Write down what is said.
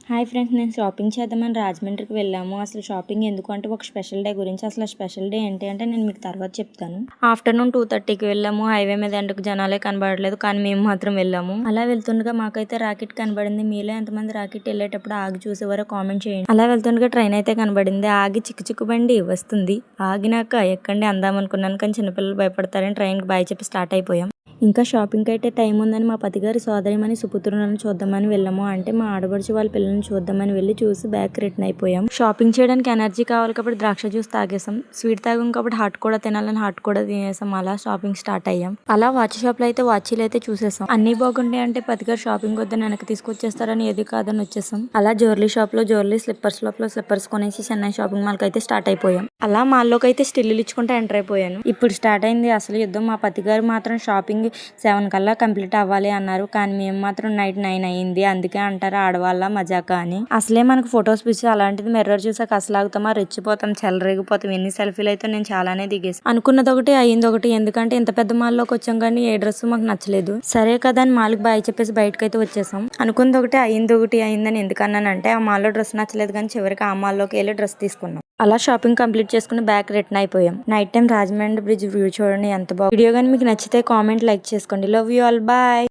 Hi friends, నేను shopping చేద్దామని రాజమండ్రికి వెళ్ళాము. అసలు షాపింగ్ ఎందుకు అంటే ఒక స్పెషల్ డే గురించి. అసలు ఆ స్పెషల్ డే ఏంటి అంటే నేను మీకు తర్వాత చెప్తాను. ఆఫ్టర్నూన్ 2:30కి వెళ్ళాము. హైవే మీద ఎండకు జనాలే కనబడలేదు, కానీ మేము మాత్రం వెళ్ళాము. అలా వెళ్తుండగా మాకైతే రాకెట్ కనబడింది. మీలో ఎంతమంది రాకెట్ వెళ్ళేటప్పుడు ఆగి చూసేవారో కామెంట్ చేయండి. అలా వెళ్తుండగా ట్రైన్ అయితే కనబడింది. ఆగి చిక్కు బండి వస్తుంది. ఆగినాక ఎక్కండి అందాం అనుకున్నాను, కానీ చిన్నపిల్లలు భయపడతారని ట్రైన్కి బాయ్ చెప్పి స్టార్ట్ అయిపోయాం. ఇంకా షాపింగ్కి అయితే టైం ఉందని మా పతిగారి సోదరిమని సుపుత్రులను చూద్దామని వెళ్ళాము. అంటే మా ఆడబడుచు వాళ్ళ పిల్లల్ని చూద్దామని వెళ్ళి చూసి బ్యాక్ రిటర్న్ అయిపోయాం. షాపింగ్ చేయడానికి ఎనర్జీ కావాలి కాబట్టి ద్రాక్ష జ్యూస్ తాగేసాం. స్వీట్ తాగాం కాబట్టి హాట్ కూడా తినాలని హాట్ కూడా తినేసాం. అలా షాపింగ్ స్టార్ట్ అయ్యాం. అలా వాచ్ షాప్ లో అయితే వాచీలు అయితే చూసేసాం. అన్ని బాగుంటాయి అంటే పతిగారు షాపింగ్ వద్దని వెనక్కి తీసుకొచ్చేస్తారని ఏది కాదని వచ్చేసాం. అలా జ్యువెలరీ షాప్ లో జ్యువెలరీ, స్లిప్పర్స్ లోపల స్లిప్పర్స్ కొనేసి చెన్నై షాపింగ్ మాల్ అయితే స్టార్ట్ అయిపోయాం. అలా మాల్లోకి అయితే స్టిల్లు ఇచ్చుకుంటే ఎంటర్ అయిపోయాను. ఇప్పుడు స్టార్ట్ అయింది అసలు యుద్ధం. మా పతిగారు మాత్రం షాపింగ్ 7 కల్లా కంప్లీట్ అవ్వాలి అన్నారు, కానీ మేము మాత్రం నైట్ 9 అయ్యింది. అందుకే అంటారు ఆడవాళ్ళ మజాకా అని. అసలే మనకు ఫొటోస్ పిచ్చి, అలాంటిది మిర్రర్ చూసాక అసలు ఆగుతామా, రెచ్చిపోతాం, చెలరేగిపోతాం. ఎన్ని సెల్ఫీలు అయితే నేను చాలానే దిగేసి. అనుకున్నది ఒకటి అయ్యింది ఒకటి. ఎందుకంటే ఇంత పెద్ద మాల్లోకి వచ్చాం కానీ ఏ డ్రెస్ మాకు నచ్చలేదు. సరే కదా అని మాల్కి బాయ్ చెప్పేసి బయటకు అయితే వచ్చేసాం. అనుకున్నది ఒకటి అయ్యింది ఒకటి అయిందని ఎందుకన్నానంటే ఆ మాల్లో డ్రెస్ నచ్చలేదు, కానీ చివరికి ఆ మాల్లోకి వెళ్ళి డ్రెస్ తీసుకున్నాం. అలా షాపింగ్ కంప్లీట్ చేసుకుని బ్యాక్ రిటర్న్ అయిపోయాం. Night time Rajahmundry bridge view చూడండి ఎంత బాగుంది. వీడియో కానీ మీకు నచ్చితే కామెంట్, లైక్ చేసుకోండి. Love you all, bye.